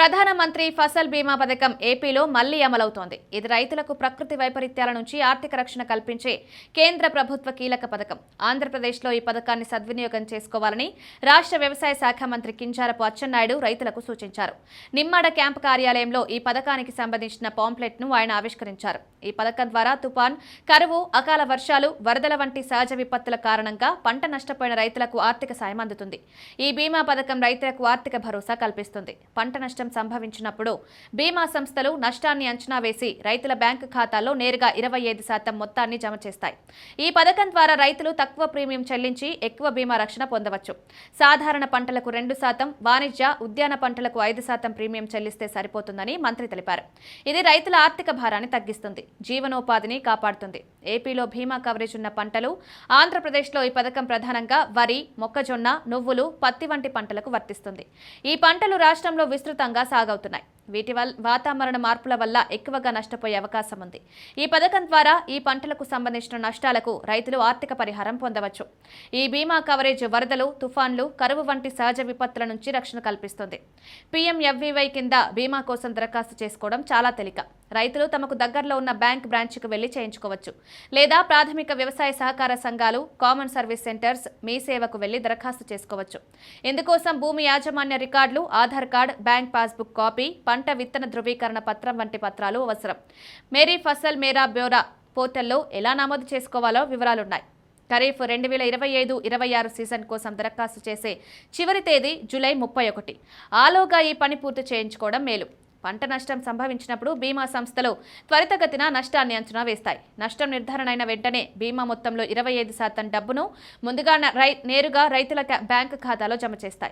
ప్రధానమంత్రి ఫసల్ బీమా పథకం ఏపీలో మళ్లీ అమలవుతోంది. ఇది రైతులకు ప్రకృతి వైపరీత్యాల నుంచి ఆర్థిక రక్షణ కల్పించే కేంద్ర ప్రభుత్వ కీలక పథకం. ఆంధ్రప్రదేశ్లో ఈ పథకాన్ని సద్వినియోగం చేసుకోవాలని రాష్ట్ర వ్యవసాయ శాఖ మంత్రి కింజారపు అచ్చెన్నాయుడు రైతులకు సూచించారు. నిమ్మాడ క్యాంపు కార్యాలయంలో ఈ పథకానికి సంబంధించిన పాంప్లెట్ను ఆయన ఆవిష్కరించారు. ఈ పథకం ద్వారా తుపాన్, కరువు, అకాల వర్షాలు, వరదల వంటి సహజ విపత్తుల కారణంగా పంట నష్టపోయిన రైతులకు ఆర్థిక సాయం అందుతుంది. ఈ బీమా పథకం రైతులకు ఆర్థిక భరోసా కల్పిస్తుంది. పంట నష్టం సంభవించినప్పుడు బీమా సంస్థలు నష్టాన్ని అంచనా వేసి రైతుల బ్యాంకు ఖాతాల్లో నేరుగా 25% మొత్తాన్ని జమ చేస్తాయి. ఈ పథకం ద్వారా రైతులు తక్కువ ప్రీమియం చెల్లించి ఎక్కువ బీమా రక్షణ పొందవచ్చు. సాధారణ పంటలకు 2%, వాణిజ్య, ఉద్యాన పంటలకు 5% ప్రీమియం చెల్లిస్తే సరిపోతుందని మంత్రి తెలిపారు. ఇది రైతుల ఆర్థిక భారాన్ని తగ్గిస్తుంది, జీవనోపాధిని కాపాడుతుంది. ఏపీలో బీమా కవరేజ్ ఉన్న పంటలు, ఆంధ్రప్రదేశ్లో ఈ పథకం ప్రధానంగా వరి, మొక్కజొన్న, నువ్వులు, పత్తి వంటి పంటలకు వర్తిస్తుంది. ఈ పంటలు రాష్ట్రంలో విస్తృతంగా సాగవుతున్నాయి. వీటి వాతావరణ మార్పుల వల్ల ఎక్కువగా నష్టపోయే అవకాశం ఉంది. ఈ పథకం ద్వారా ఈ పంటలకు సంబంధించిన నష్టాలకు రైతులు ఆర్థిక పరిహారం పొందవచ్చు. ఈ బీమా కవరేజ్ వరదలు, తుఫాన్లు, కరువు వంటి సహజ విపత్తుల నుంచి రక్షణ కల్పిస్తుంది. PMFBY కింద బీమా కోసం దరఖాస్తు చేసుకోవడం చాలా తేలిక. రైతులు తమకు దగ్గరలో ఉన్న బ్యాంక్ బ్రాంచ్కు వెళ్లి చేయించుకోవచ్చు. లేదా ప్రాథమిక వ్యవసాయ సహకార సంఘాలు, కామన్ సర్వీస్ సెంటర్స్, మీ సేవకు వెళ్లి దరఖాస్తు చేసుకోవచ్చు. ఇందుకోసం భూమి యాజమాన్య రికార్డులు, Aadhaar card, bank passbook copy, పంట విత్తన ధృవీకరణ పత్రం వంటి పత్రాలు అవసరం. మేరీ ఫసల్ మేరా బ్యోరా పోర్టల్లో ఎలా నమోదు చేసుకోవాలో వివరాలున్నాయి. ఖరీఫ్ 2025-26 సీజన్ కోసం దరఖాస్తు చేసే చివరి తేదీ జూలై 31. ఆలోగా ఈ పని పూర్తి చేయించుకోవడం మేలు. పంట నష్టం సంభవించినప్పుడు బీమా సంస్థలు త్వరితగతిన నష్టాన్ని అంచనా వేస్తాయి. నష్టం నిర్ధారణ అయిన వెంటనే బీమా మొత్తంలో 25% డబ్బును ముందుగా నేరుగా రైతుల బ్యాంకు ఖాతాలో జమ చేస్తాయి.